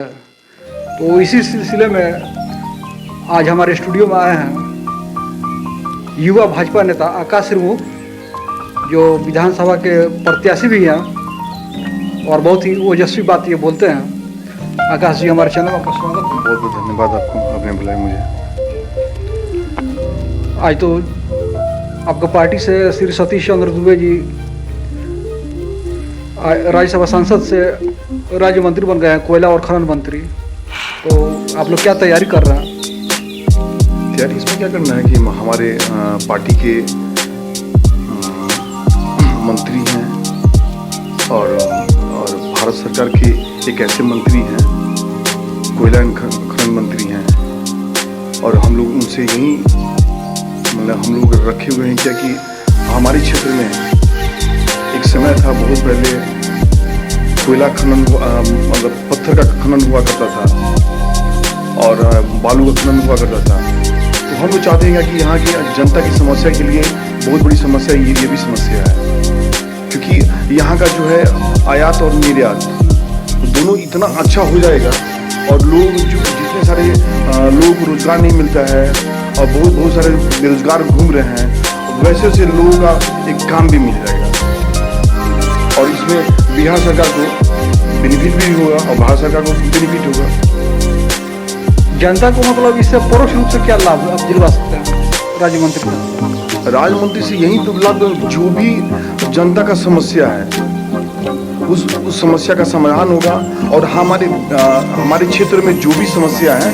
तो इसी सिलसिले में आज हमारे स्टूडियो में आए हैं युवा भाजपा नेता आकाश सिरमू, जो विधानसभा के प्रत्याशी भी हैं और बहुत ही ओजस्वी बात ये बोलते हैं। आकाश जी, हमारे चैनल में आपका स्वागत है। बहुत बहुत धन्यवाद आपको, आपने बुलाया मुझे। आज तो आपका पार्टी से श्री सतीश चंद्र दुबे जी राज्यसभा सांसद से राज्य मंत्री बन गए हैं, कोयला और खनन मंत्री। तो आप लोग क्या तैयारी कर रहे हैं? तैयारी इसमें क्या करना है कि हमारे पार्टी के मंत्री हैं और भारत सरकार के एक ऐसे मंत्री हैं, कोयला खनन मंत्री हैं, और हम लोग उनसे यही मतलब हम लोग रखे हुए हैं क्या कि हमारे क्षेत्र में एक समय था, बहुत पहले कोयला खनन मतलब पत्थर का खनन हुआ करता था और बालू का खनन हुआ करता था। तो हम लोग चाहते हैं कि यहाँ की जनता की समस्या के लिए बहुत बड़ी समस्या ये भी समस्या है, क्योंकि यहाँ का जो है आयात और निर्यात दोनों इतना अच्छा हो जाएगा और लोग जितने सारे लोगों को रोजगार नहीं मिलता है और बहुत सारे बेरोजगार घूम रहे हैं, वैसे से लोगों का एक काम भी मिल जाएगा और इसमें बिहार सरकार को बेनिफिट भी होगा और भारत सरकार को बेनिफिट होगा। जनता को मतलब इससे परोक्ष रूप से क्या लाभ आप दिलवा सकते हैं राज्य मंत्री को? राज्य मंत्री से यही तो लाभ, जो भी जनता का समस्या है उस समस्या का समाधान होगा और हमारे क्षेत्र में जो भी समस्या है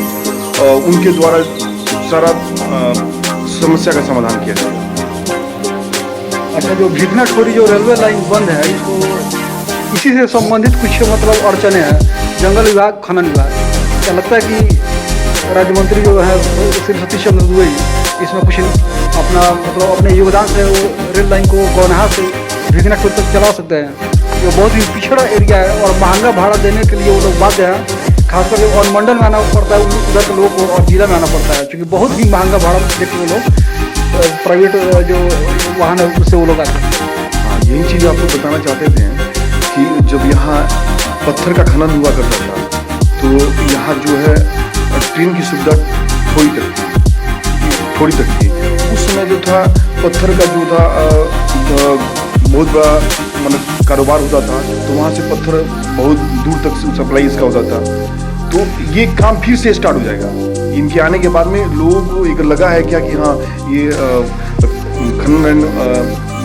उनके द्वारा सारा समस्या का समाधान किया जाएगा। अच्छा, जो भिटनाठोरी जो रेलवे लाइन बंद है, इसको इसी से संबंधित कुछ मतलब अड़चने हैं, जंगल विभाग, खनन विभाग। क्या लगता है कि राज्य मंत्री जो है श्री सतीश चंद्र दुबे इसमें कुछ अपना मतलब अपने योगदान से वो रेल लाइन को गौनाहा से भिटनाठोरी तक चला सकते हैं? जो बहुत ही पिछड़ा एरिया है और महंगा भाड़ा देने के लिए वो लोग बाध्य हैं, खासकर और मंडल में आना पड़ता है उधर के लोगों को और जिला में आना पड़ता है, क्योंकि बहुत ही महंगा भाड़ा देते वो लोग प्राइवेट जो वाहन है उससे वो लोग आते हैं। हाँ, यही चीज़ आपको बताना चाहते थे कि जब यहाँ पत्थर का खनन हुआ करता था तो यहाँ जो है ट्रेन की सुविधा थोड़ी तक थी। उस समय जो था पत्थर का जो था बहुत बड़ा मतलब कारोबार होता था, तो वहाँ से पत्थर बहुत दूर तक सप्लाई इसका होता था। तो ये काम फिर से स्टार्ट हो जाएगा इनके आने के बाद में। लोगों को एक लगा है क्या कि हाँ ये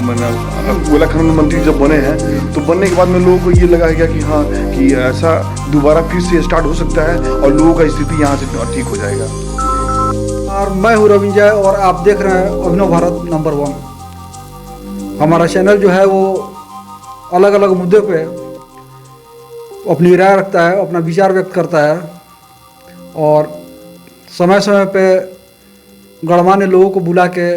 कोयला खनन मंत्री जब बने हैं तो बनने के बाद में लोगों को ये लगा है क्या कि हाँ कि ऐसा दोबारा फिर से स्टार्ट हो सकता है और लोगों का स्थिति यहाँ से ठीक हो जाएगा। और मैं हूँ रविंजय और आप देख रहे हैं अभिनव भारत नंबर 1। हमारा चैनल जो है वो अलग अलग मुद्दे पे अपनी राय रखता है, अपना विचार व्यक्त करता है और समय समय पे गणमान्य लोगों को बुला के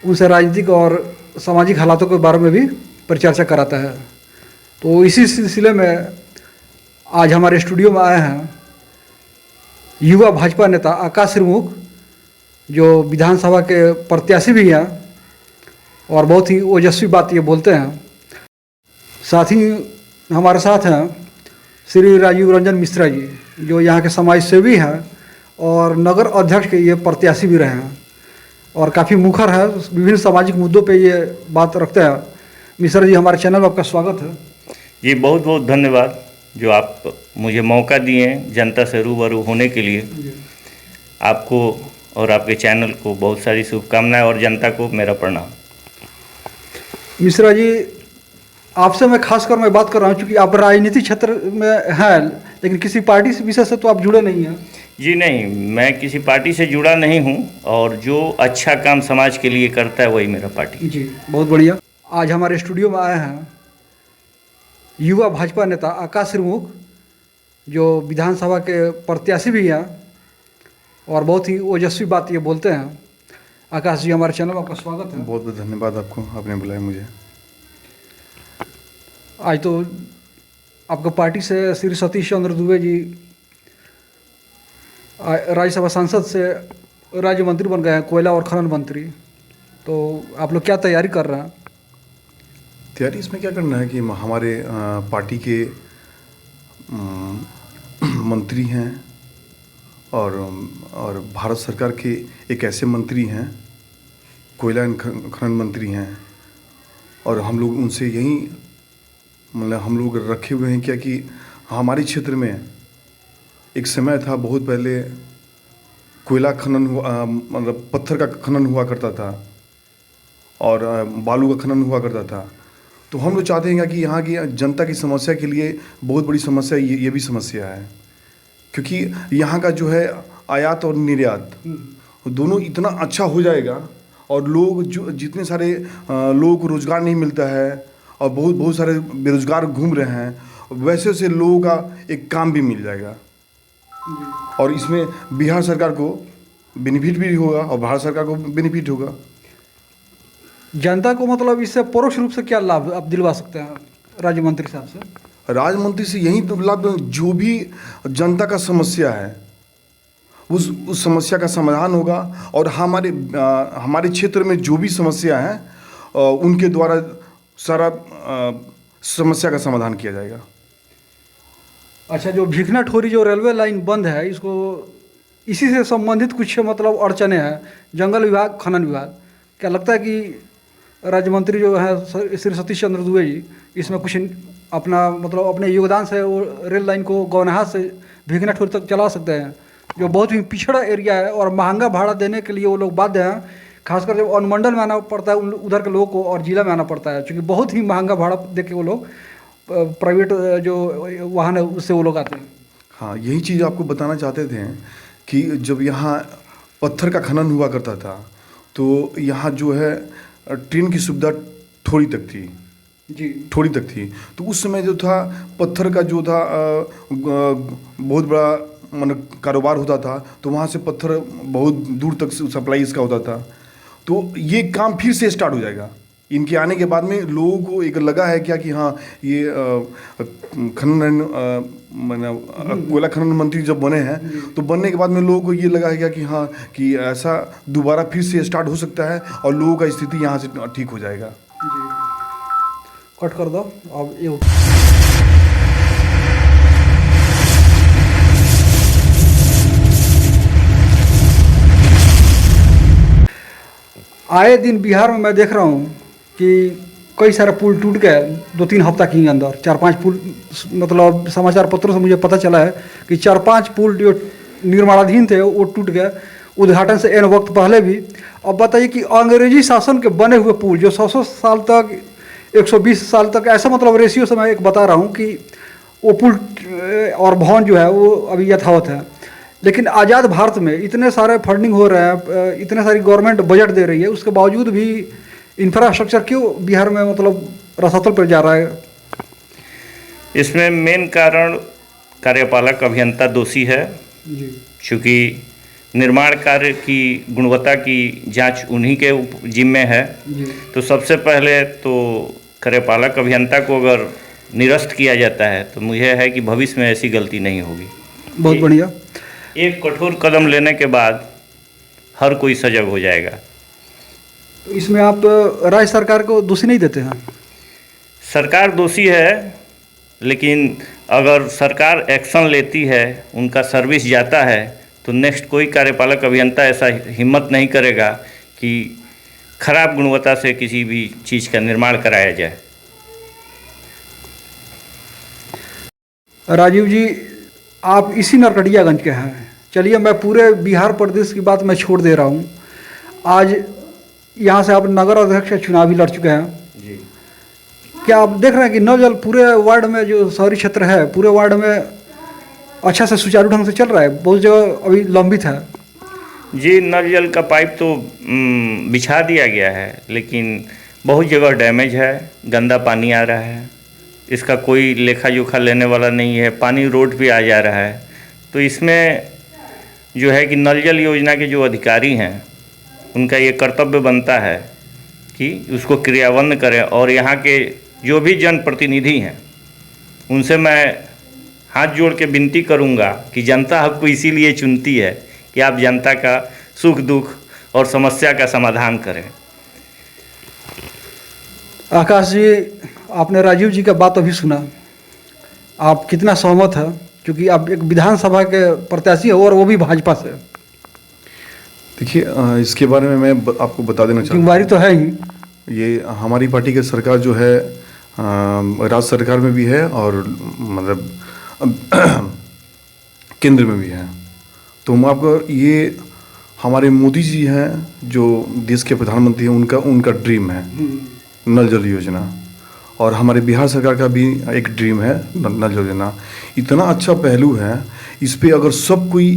उनसे राजनीतिक और सामाजिक हालातों के बारे में भी परिचर्चा कराता है। तो इसी सिलसिले में आज हमारे स्टूडियो में आए हैं युवा भाजपा नेता आकाश सिरमू, जो विधानसभा के प्रत्याशी भी हैं और बहुत ही ओजस्वी बात ये बोलते हैं। साथ ही हमारे साथ हैं श्री राजीव रंजन मिश्रा जी, जो यहाँ के समाज सेवी हैं और नगर अध्यक्ष के ये प्रत्याशी भी रहे हैं और काफ़ी मुखर है, विभिन्न सामाजिक मुद्दों पे ये बात रखते हैं। मिश्रा जी, हमारे चैनल में आपका स्वागत है। जी, बहुत बहुत धन्यवाद जो आप मुझे मौका दिए हैं जनता से रूबरू होने के लिए। आपको और आपके चैनल को बहुत सारी शुभकामनाएं और जनता को मेरा प्रणाम। मिश्रा जी, आपसे मैं खासकर मैं बात कर रहा हूँ क्योंकि आप राजनीतिक क्षेत्र में हैं, लेकिन किसी पार्टी से विशेष से तो आप जुड़े नहीं हैं। जी नहीं, मैं किसी पार्टी से जुड़ा नहीं हूँ और जो अच्छा काम समाज के लिए करता है वही मेरा पार्टी। जी, बहुत बढ़िया। आज हमारे स्टूडियो में आए हैं युवा भाजपा नेता आकाश सिरमू, जो विधानसभा के प्रत्याशी भी हैं और बहुत ही ओजस्वी बात ये बोलते हैं। आकाश जी, हमारे चैनल में आपका स्वागत है। बहुत बहुत धन्यवाद आपको, आपने बुलाया मुझे। आज तो आपका पार्टी से श्री सतीश चंद्र दुबे जी राज्यसभा सांसद से राज्य मंत्री बन गए हैं, कोयला और खनन मंत्री। तो आप लोग क्या तैयारी कर रहे हैं? तैयारी इसमें क्या करना है कि हमारे पार्टी के मंत्री हैं और भारत सरकार के एक ऐसे मंत्री हैं, कोयला एवं खनन मंत्री हैं, और हम लोग उनसे यही मतलब हम लोग रखे हुए हैं क्या कि हमारे क्षेत्र में एक समय था, बहुत पहले कोयला खनन हुआ, मतलब पत्थर का खनन हुआ करता था और बालू का खनन हुआ करता था। तो हम लोग चाहते हैं कि यहाँ की जनता की समस्या के लिए बहुत बड़ी समस्या ये भी समस्या है, क्योंकि यहाँ का जो है आयात और निर्यात दोनों इतना अच्छा हो जाएगा और लोग जो जितने सारे लोगों को रोज़गार नहीं मिलता है और बहुत सारे बेरोजगार घूम रहे हैं, वैसे वैसे लोगों का एक काम भी मिल जाएगा और इसमें बिहार सरकार को बेनिफिट भी होगा और भारत सरकार को बेनिफिट होगा। जनता को मतलब इससे परोक्ष रूप से क्या लाभ आप दिलवा सकते हैं राज्य मंत्री साहब से? राज्य मंत्री से यही तो लाभ, जो भी जनता का समस्या है उस समस्या का समाधान होगा और हमारे क्षेत्र में जो भी समस्या है उनके द्वारा सारा समस्या का समाधान किया जाएगा। अच्छा, जो भीखना ठोरी जो रेलवे लाइन बंद है, इसको इसी से संबंधित कुछ मतलब अड़चने हैं, जंगल विभाग, खनन विभाग, क्या लगता है कि राज्य मंत्री जो है श्री सतीश चंद्र दुबे जी इसमें कुछ अपना मतलब अपने योगदान से वो रेल लाइन को गौनहाट से भीखना ठोरी तक चला सकते हैं, जो बहुत ही पिछड़ा एरिया है और महंगा भाड़ा देने के लिए वो लोग बाध्य हैं, खासकर जब अनुमंडल में आना पड़ता है उधर के लोगों को और जिला में आना पड़ता है, क्योंकि बहुत ही महंगा भाड़ा दे के वो लोग प्राइवेट जो वाहन है उससे वो लोग आते हैं। हाँ, यही चीज़ आपको बताना चाहते थे कि जब यहाँ पत्थर का खनन हुआ करता था तो यहाँ जो है ट्रेन की सुविधा थोड़ी तक थी जी, थोड़ी तक थी। तो उस समय जो था पत्थर का जो था बहुत बड़ा मतलब कारोबार होता था, तो वहाँ से पत्थर बहुत दूर तक सप्लाई इसका होता था। तो ये काम फिर से स्टार्ट हो जाएगा इनके आने के बाद में। लोगों को एक लगा है क्या कि हाँ ये खनन मतलब कोयला खनन मंत्री जब बने हैं तो बनने के बाद में लोगों को ये लगा है क्या कि हाँ कि ऐसा दोबारा फिर से स्टार्ट हो सकता है और लोगों का स्थिति यहाँ से ठीक हो जाएगा। जी, कट कर दो अब ये आए दिन बिहार में मैं देख रहा हूँ कि कई सारे पुल टूट गए 2-3 हफ्ता के अंदर। 4-5 पुल मतलब समाचार पत्रों से मुझे पता चला है कि 4-5 पुल जो निर्माणाधीन थे वो टूट गए, उद्घाटन से एन वक्त पहले भी। अब बताइए कि अंग्रेजी शासन के बने हुए पुल जो 100 साल तक 120 साल तक ऐसा मतलब रेशियो से मैं एक बता रहा हूँ कि वो पुल और भवन जो है वो अभी यथावत है, लेकिन आज़ाद भारत में इतने सारे फंडिंग हो रहे हैं, इतने सारी गवर्नमेंट बजट दे रही है, उसके बावजूद भी इंफ्रास्ट्रक्चर क्यों बिहार में मतलब रसातल पर जा रहा है? इसमें मेन कारण कार्यपालक अभियंता दोषी है, चूँकि निर्माण कार्य की गुणवत्ता की जांच उन्हीं के जिम्मे है। तो सबसे पहले तो कार्यपालक अभियंता को अगर निरस्त किया जाता है तो मुझे है कि भविष्य में ऐसी गलती नहीं होगी। बहुत बढ़िया। एक कठोर कदम लेने के बाद हर कोई सजग हो जाएगा। तो इसमें आप राज्य सरकार को दोषी नहीं देते हैं? सरकार दोषी है, लेकिन अगर सरकार एक्शन लेती है, उनका सर्विस जाता है, तो नेक्स्ट कोई कार्यपालक अभियंता ऐसा हिम्मत नहीं करेगा कि खराब गुणवत्ता से किसी भी चीज़ का निर्माण कराया जाए। राजीव जी, आप इसी नरकटियागंज के हैं। चलिए, मैं पूरे बिहार प्रदेश की बात मैं छोड़ दे रहा हूँ। आज यहाँ से आप नगर अध्यक्ष चुनाव भी लड़ चुके हैं जी। क्या आप देख रहे हैं कि नल जल पूरे वार्ड में जो शहरी क्षेत्र है पूरे वार्ड में अच्छा से सुचारू ढंग से चल रहा है? बहुत जगह अभी लंबित है। जी, नल जल का पाइप तो बिछा दिया गया है, लेकिन बहुत जगह डैमेज है, गंदा पानी आ रहा है, इसका कोई लेखा जोखा लेने वाला नहीं है, पानी रोड पे आ जा रहा है। तो इसमें जो है कि नल जल योजना के जो अधिकारी हैं उनका ये कर्तव्य बनता है कि उसको क्रियान्वयन करें, और यहाँ के जो भी जनप्रतिनिधि हैं उनसे मैं हाथ जोड़ के विनती करूँगा कि जनता आपको इसीलिए चुनती है कि आप जनता का सुख दुख और समस्या का समाधान करें। आकाश जी, आपने राजीव जी का बात अभी सुना, आप कितना सहमत है क्योंकि आप एक विधानसभा के प्रत्याशी हो और वो भी भाजपा से। देखिए, इसके बारे में मैं आपको बता देना चाहता जिम्मेदारी तो है ही। हूँ। ये हमारी पार्टी की सरकार जो है राज्य सरकार में भी है और मतलब केंद्र में भी है। तो हम आपको ये हमारे मोदी जी हैं जो देश के प्रधानमंत्री हैं, उनका ड्रीम है नल जल योजना, और हमारे बिहार सरकार का भी एक ड्रीम है नल जल योजना। इतना अच्छा पहलू है, इस पे अगर सब कोई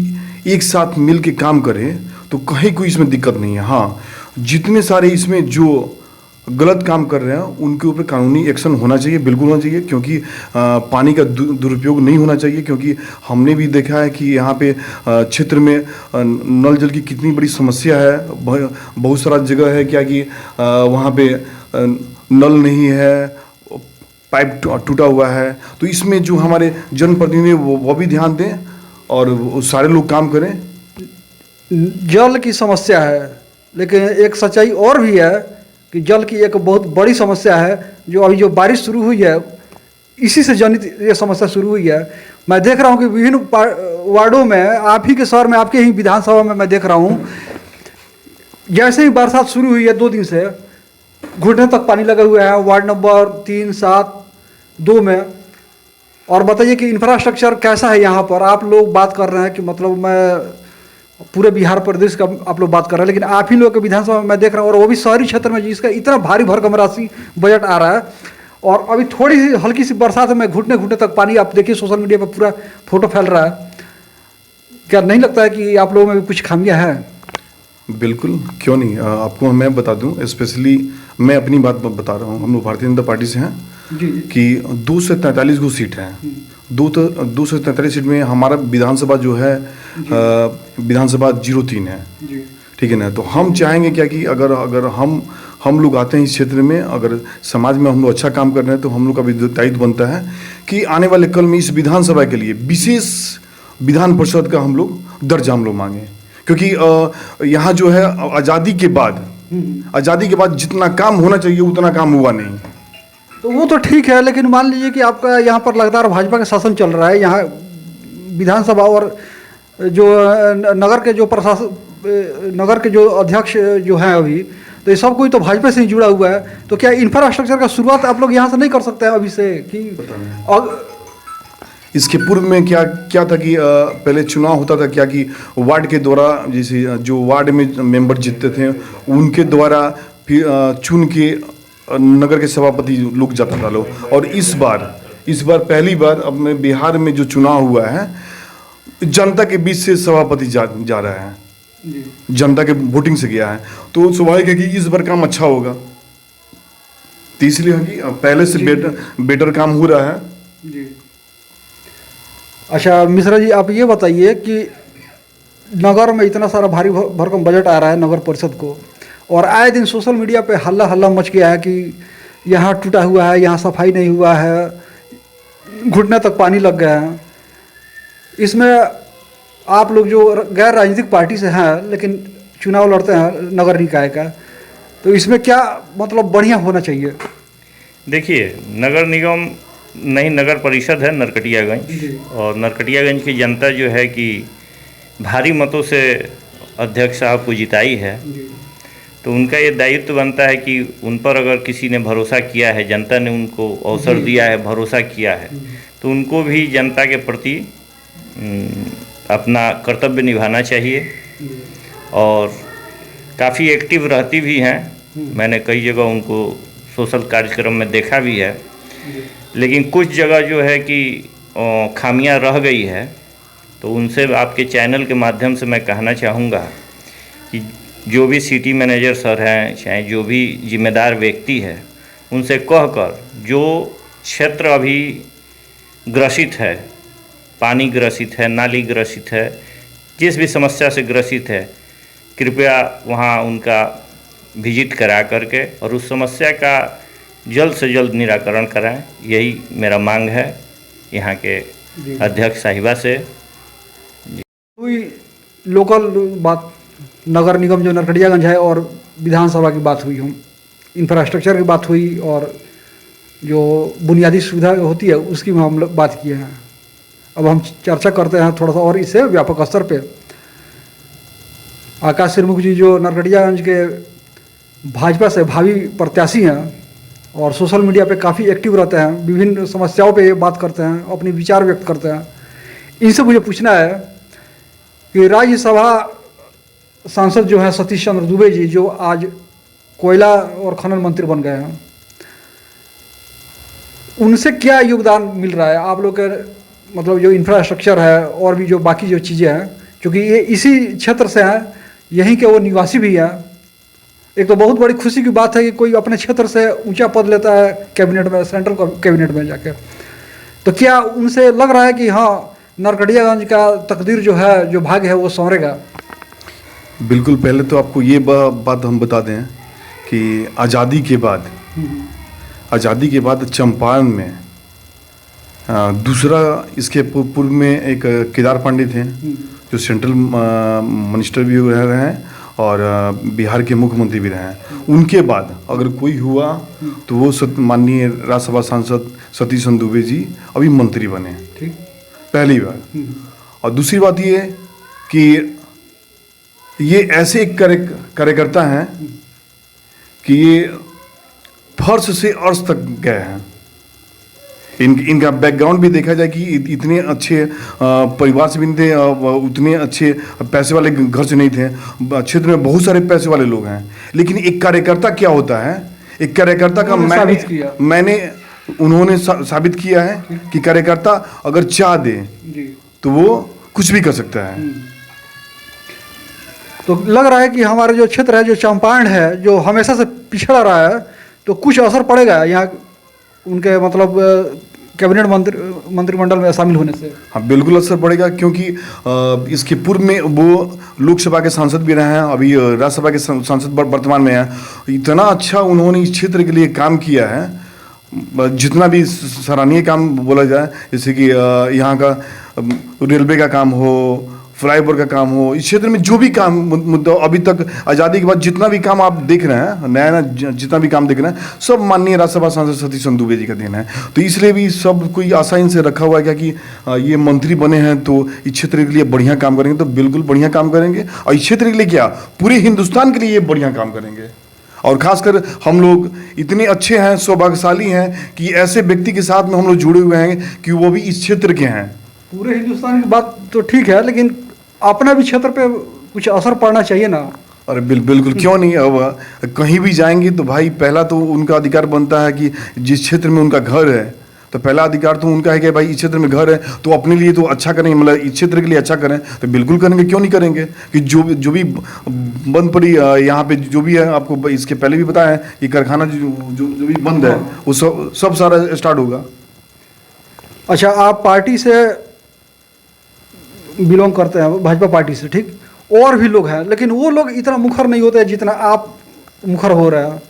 एक साथ मिल के काम करे तो कहीं कोई इसमें दिक्कत नहीं है। हाँ, जितने सारे इसमें जो गलत काम कर रहे हैं उनके ऊपर कानूनी एक्शन होना चाहिए, बिल्कुल होना चाहिए, क्योंकि पानी का दुरुपयोग नहीं होना चाहिए। क्योंकि हमने भी देखा है कि यहाँ पे क्षेत्र में नल जल की कितनी बड़ी समस्या है। बहुत सारा जगह है क्या कि वहाँ पे नल नहीं है, पाइप टूटा हुआ है। तो इसमें जो हमारे जनप्रतिनिधि वो भी ध्यान दें और वो सारे लोग काम करें। जल की समस्या है, लेकिन एक सच्चाई और भी है कि जल की एक बहुत बड़ी समस्या है जो अभी जो बारिश शुरू हुई है इसी से जनित ये समस्या शुरू हुई है। मैं देख रहा हूँ कि विभिन्न वार्डों में, आप ही के शहर में, आपके ही विधानसभा में मैं देख रहा हूँ, जैसे ही बरसात शुरू हुई है 2 दिन से घुटने तक पानी लगा हुआ है वार्ड नंबर 3, 7, 2 में। और बताइए कि इंफ्रास्ट्रक्चर कैसा है यहाँ पर। आप लोग बात कर रहे हैं कि मतलब मैं पूरे बिहार प्रदेश का आप लोग बात कर रहे हैं, लेकिन आप ही लोग के विधानसभा में मैं देख रहा हूँ, और वो भी शहरी क्षेत्र में जिसका इतना भारी भरकम राशि बजट आ रहा है, और अभी थोड़ी सी हल्की सी बरसात में घुटने घुटने तक पानी, आप देखिए सोशल मीडिया पर पूरा फोटो फैल रहा है। क्या नहीं लगता है कि आप लोगों में भी कुछ खामियां हैं? बिल्कुल, क्यों नहीं। आपको मैं बता दूं, स्पेशली मैं अपनी बात बता रहा हूं। हम लोग भारतीय जनता पार्टी से हैं जी। कि 2 से 43 को सीट है। 2 से 43 सीट में हमारा विधानसभा जो है विधानसभा 03 है, ठीक है ना। तो हम चाहेंगे क्या कि अगर हम लोग आते हैं इस क्षेत्र में, अगर समाज में हम लोग अच्छा काम कर रहे हैं तो हम लोग का भी दायित्व बनता है कि आने वाले कल में इस विधानसभा के लिए विशेष विधान परिषद का हम लोग दर्जा हम लोग मांगे। क्योंकि यहाँ जो है आज़ादी के बाद जितना काम होना चाहिए उतना काम हुआ नहीं। तो वो तो ठीक है, लेकिन मान लीजिए कि आपका यहाँ पर लगातार भाजपा का शासन चल रहा है, यहाँ विधानसभा और जो नगर के जो प्रशासन, नगर के जो अध्यक्ष जो हैं अभी, तो ये सब कोई तो भाजपा से ही जुड़ा हुआ है। तो क्या इंफ्रास्ट्रक्चर का शुरुआत आप लोग यहाँ से नहीं कर सकते हैं अभी से कि इसके पूर्व में क्या था कि पहले चुनाव होता था क्या कि वार्ड के द्वारा, जैसे जो वार्ड में मेंबर जीतते थे उनके द्वारा फिर चुन के नगर के सभापति लोग जाता था लोग। और इस बार पहली बार अब में बिहार में जो चुनाव हुआ है जनता के बीच से सभापति जा रहा है, जनता के वोटिंग से गया है। तो स्वाभाविक है कि इस बार काम अच्छा होगा। तो इसलिए है कि पहले से बेटर काम हो रहा है जी। अच्छा मिश्रा जी, आप ये बताइए कि नगर में इतना सारा भारी भरकम बजट आ रहा है नगर परिषद को, और आए दिन सोशल मीडिया पे हल्ला मच गया है कि यहाँ टूटा हुआ है, यहाँ सफाई नहीं हुआ है, घुटने तक पानी लग गया है। इसमें आप लोग जो गैर राजनीतिक पार्टी से हैं लेकिन चुनाव लड़ते हैं नगर निकाय का, तो इसमें क्या मतलब बढ़िया होना चाहिए? देखिए, नगर निगम नहीं, नगर परिषद है नरकटियागंज, और नरकटियागंज की जनता जो है कि भारी मतों से अध्यक्ष साहब को जिताई है। तो उनका ये दायित्व बनता है कि उन पर अगर किसी ने भरोसा किया है, जनता ने उनको अवसर दिया है, भरोसा किया है, तो उनको भी जनता के प्रति अपना कर्तव्य निभाना चाहिए। और काफ़ी एक्टिव रहती भी हैं, मैंने कई जगह उनको सोशल कार्यक्रम में देखा भी है। लेकिन कुछ जगह जो है कि खामियां रह गई है, तो उनसे आपके चैनल के माध्यम से मैं कहना चाहूँगा कि जो भी सिटी मैनेजर सर हैं, चाहे जो भी जिम्मेदार व्यक्ति है, उनसे कहकर जो क्षेत्र अभी ग्रसित है, पानी ग्रसित है, नाली ग्रसित है, जिस भी समस्या से ग्रसित है, कृपया वहाँ उनका विजिट करा करके और उस समस्या का जल्द से जल्द निराकरण कराएं। यही मेरा मांग है यहाँ के अध्यक्ष साहिबा से। कोई लोकल बात, नगर निगम जो नरकटियागंज है और विधानसभा की बात हुई, हम इंफ्रास्ट्रक्चर की बात हुई, और जो बुनियादी सुविधा होती है उसकी हम लोग बात किए हैं। अब हम चर्चा करते हैं थोड़ा सा और इससे व्यापक स्तर पे। आकाश सिरमुख जी जो नरकटियागंज के भाजपा से भावी प्रत्याशी हैं और सोशल मीडिया पे काफ़ी एक्टिव रहते हैं, विभिन्न समस्याओं पे बात करते हैं, अपने विचार व्यक्त करते हैं। इनसे मुझे पूछना है कि राज्यसभा सांसद जो हैं सतीश चंद्र दुबे जी, जो आज कोयला और खनन मंत्री बन गए हैं, उनसे क्या योगदान मिल रहा है आप लोग के, मतलब जो इंफ्रास्ट्रक्चर है और भी जो बाकी जो चीज़ें हैं, क्योंकि ये इसी क्षेत्र से हैं, यहीं के वो निवासी भी हैं। एक तो बहुत बड़ी खुशी की बात है कि कोई अपने क्षेत्र से ऊंचा पद लेता है कैबिनेट में, सेंट्रल कैबिनेट में जाके। तो क्या उनसे लग रहा है कि हाँ नरकटियागंज का तकदीर जो है, जो भाग्य है, वो संवरेगा? बिल्कुल। पहले तो आपको ये बात हम बता दें कि आज़ादी के बाद चंपारण में दूसरा, इसके पूर्व में एक केदार पांडे थे जो सेंट्रल मिनिस्टर भी रहे हैं और बिहार के मुख्यमंत्री भी रहे हैं। उनके बाद अगर कोई हुआ तो वो माननीय राज्यसभा सांसद सतीश चंद्र दुबे जी अभी मंत्री बने, ठीक, पहली बार। और दूसरी बात ये कि ये ऐसे एक कार्यकर्ता हैं कि ये फर्श से अर्श तक गए हैं। इनका बैकग्राउंड भी देखा जाए कि इतने अच्छे परिवार से भी नहीं थे, उतने अच्छे पैसे वाले घर से नहीं थे। क्षेत्र में बहुत सारे पैसे वाले लोग हैं, लेकिन एक कार्यकर्ता क्या होता है, एक कार्यकर्ता का उन्होंने साबित किया है कि कार्यकर्ता अगर चाह दे तो वो कुछ भी कर सकता है। तो लग रहा है कि हमारा जो क्षेत्र है, जो चंपारण है, जो हमेशा से पिछड़ा रहा है, तो कुछ असर पड़ेगा यहाँ उनके मतलब कैबिनेट मंत्रिमंडल में शामिल होने से? हाँ, बिल्कुल असर पड़ेगा, क्योंकि इसके पूर्व में वो लोकसभा के सांसद भी रहे हैं, अभी राज्यसभा के सांसद वर्तमान में हैं। इतना अच्छा उन्होंने इस क्षेत्र के लिए काम किया है, जितना भी सराहनीय काम बोला जाए, जैसे कि यहाँ का रेलवे का काम हो, फ्लाईओवर का काम हो, इस क्षेत्र में जो भी काम मुद्दा अभी तक आज़ादी के बाद जितना भी काम आप देख रहे हैं, नया जितना भी काम देख रहे हैं, सब माननीय राज्यसभा सांसद सतीश चंद्र दुबे जी का देन है। तो इसलिए भी सब कोई आसानी से रखा हुआ है क्या कि ये मंत्री बने हैं तो इस क्षेत्र के लिए बढ़िया काम करेंगे। तो बिल्कुल बढ़िया काम करेंगे, और इस क्षेत्र के लिए क्या, पूरे हिंदुस्तान के लिए ये बढ़िया काम करेंगे। और खासकर हम लोग इतने अच्छे हैं, सौभाग्यशाली हैं कि ऐसे व्यक्ति के साथ में हम लोग जुड़े हुए हैं कि वो भी इस क्षेत्र के हैं। पूरे हिंदुस्तान की बात तो ठीक है, लेकिन अपना भी क्षेत्र पे कुछ असर पड़ना चाहिए ना? अरे बिल्कुल, क्यों नहीं। अब कहीं भी जाएंगे तो भाई पहला तो उनका अधिकार बनता है कि जिस क्षेत्र में उनका घर है, तो पहला अधिकार तो उनका है कि भाई इस क्षेत्र में घर है तो अपने लिए तो अच्छा करेंगे, मतलब इस क्षेत्र के लिए अच्छा करें। तो बिल्कुल करेंगे, क्यों नहीं करेंगे। कि जो भी बंद पड़ी यहाँ पे जो भी है, आपको इसके पहले भी बताया है, ये कारखाना जो भी बंद है वो सब सारा स्टार्ट होगा। अच्छा, आप पार्टी से बिलोंग करते हैं, भाजपा पार्टी से, ठीक, और भी लोग हैं, लेकिन वो लोग इतना मुखर नहीं होते जितना आप मुखर हो रहे हैं।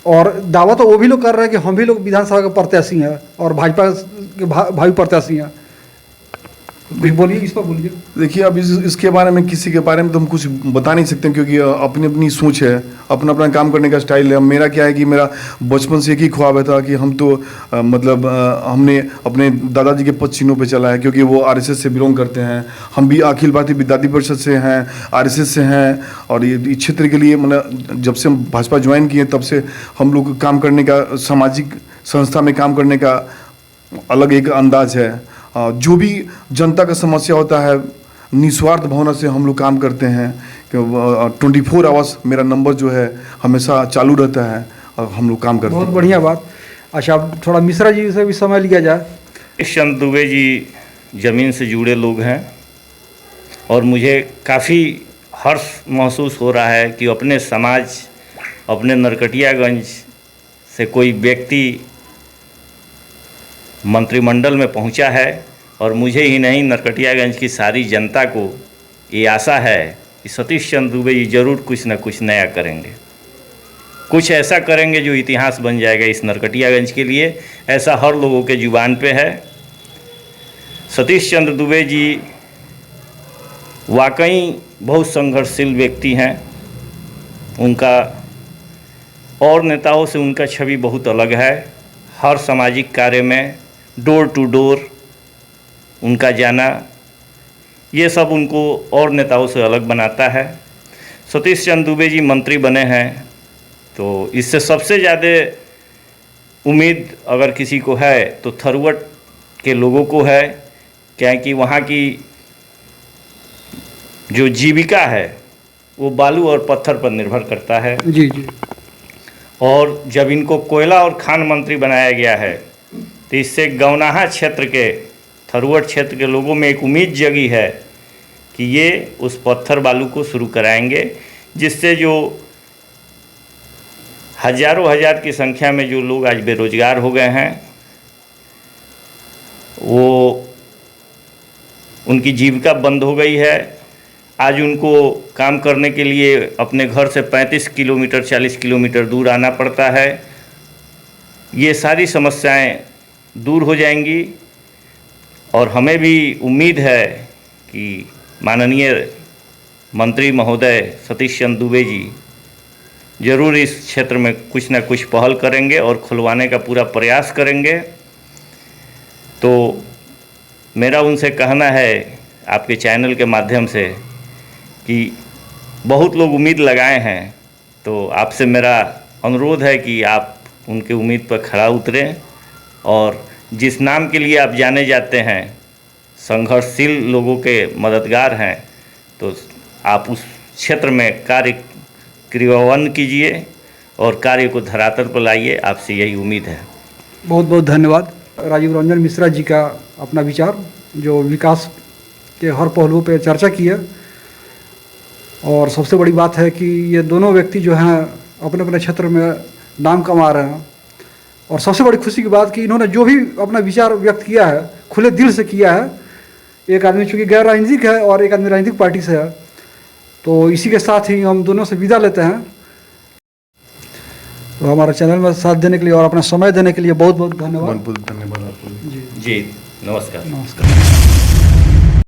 और दावा तो वो भी लोग कर रहे हैं कि हम भी लोग विधानसभा के प्रत्याशी हैं और भाजपा के भावी प्रत्याशी हैं। बोलिए, इस पर बोलिए। देखिए, अब इसके बारे में किसी के बारे में तो हम कुछ बता नहीं सकते, क्योंकि अपनी अपनी सोच है, अपना अपना काम करने का स्टाइल है। मेरा क्या है कि मेरा बचपन से एक ही ख्वाब था कि हम तो मतलब हमने अपने दादाजी के पद चिन्हों पे चला है, क्योंकि वो आरएसएस से बिलोंग करते हैं। हम भी अखिल भारतीय विद्यार्थी परिषद से हैं, आरएसएस से हैं, और ये क्षेत्र के लिए मतलब जब से हम भाजपा ज्वाइन किए तब से हम लोग काम करने का, सामाजिक संस्था में काम करने का अलग एक अंदाज है। जो भी जनता का समस्या होता है, निस्वार्थ भावना से हम लोग काम करते हैं। 24 आवर्स मेरा नंबर जो है हमेशा चालू रहता है और हम लोग काम करते हैं। बहुत बढ़िया बात। अच्छा, अब थोड़ा मिश्रा जी से भी समय लिया जाए। सतीश चंद्र दुबे जी ज़मीन से जुड़े लोग हैं और मुझे काफ़ी हर्ष महसूस हो रहा है कि अपने समाज, अपने नरकटियागंज से कोई व्यक्ति मंत्रिमंडल में पहुंचा है। और मुझे ही नहीं, नरकटियागंज की सारी जनता को ये आशा है कि सतीश चंद्र दुबे जी ज़रूर कुछ न कुछ नया करेंगे, कुछ ऐसा करेंगे जो इतिहास बन जाएगा इस नरकटियागंज के लिए। ऐसा हर लोगों के जुबान पे है। सतीश चंद्र दुबे जी वाकई बहुत संघर्षशील व्यक्ति हैं। उनका और नेताओं से उनका छवि बहुत अलग है। हर सामाजिक कार्य में डोर टू डोर उनका जाना, ये सब उनको और नेताओं से अलग बनाता है। सतीश चंद्र दुबे जी मंत्री बने हैं, तो इससे सबसे ज़्यादा उम्मीद अगर किसी को है तो थरूवट के लोगों को है, क्या कि वहाँ की जो जीविका है वो बालू और पत्थर पर निर्भर करता है। जी जी। और जब इनको कोयला और खान मंत्री बनाया गया है तो इससे गौनाहा क्षेत्र के, थरूवट क्षेत्र के लोगों में एक उम्मीद जगी है कि ये उस पत्थर बालू को शुरू कराएंगे, जिससे जो हजारों हजार की संख्या में जो लोग आज बेरोजगार हो गए हैं, वो उनकी जीविका बंद हो गई है। आज उनको काम करने के लिए अपने घर से 35 किलोमीटर 40 किलोमीटर दूर आना पड़ता है। ये सारी समस्याएं दूर हो जाएंगी और हमें भी उम्मीद है कि माननीय मंत्री महोदय सतीश चंद्र दुबे जी ज़रूर इस क्षेत्र में कुछ ना कुछ पहल करेंगे और खुलवाने का पूरा प्रयास करेंगे। तो मेरा उनसे कहना है आपके चैनल के माध्यम से कि बहुत लोग उम्मीद लगाए हैं, तो आपसे मेरा अनुरोध है कि आप उनके उम्मीद पर खरा उतरें और जिस नाम के लिए आप जाने जाते हैं, संघर्षशील लोगों के मददगार हैं, तो आप उस क्षेत्र में कार्य क्रियान्वयन कीजिए और कार्य को धरातल पर लाइए। आपसे यही उम्मीद है। बहुत बहुत धन्यवाद राजीव रंजन मिश्रा जी का अपना विचार, जो विकास के हर पहलुओं पर चर्चा की है। और सबसे बड़ी बात है कि ये दोनों व्यक्ति जो हैं अपने अपने क्षेत्र में नाम कमा रहे हैं। और सबसे बड़ी खुशी की बात कि इन्होंने जो भी अपना विचार व्यक्त किया है खुले दिल से किया है। एक आदमी चूँकि गैर राजनीतिक है और एक आदमी राजनीतिक पार्टी से है, तो इसी के साथ ही हम दोनों से विदा लेते हैं। तो हमारे चैनल में साथ देने के लिए और अपना समय देने के लिए बहुत बहुत धन्यवाद। बहुत बहुत धन्यवाद आपको। जी नमस्कार। नमस्कार।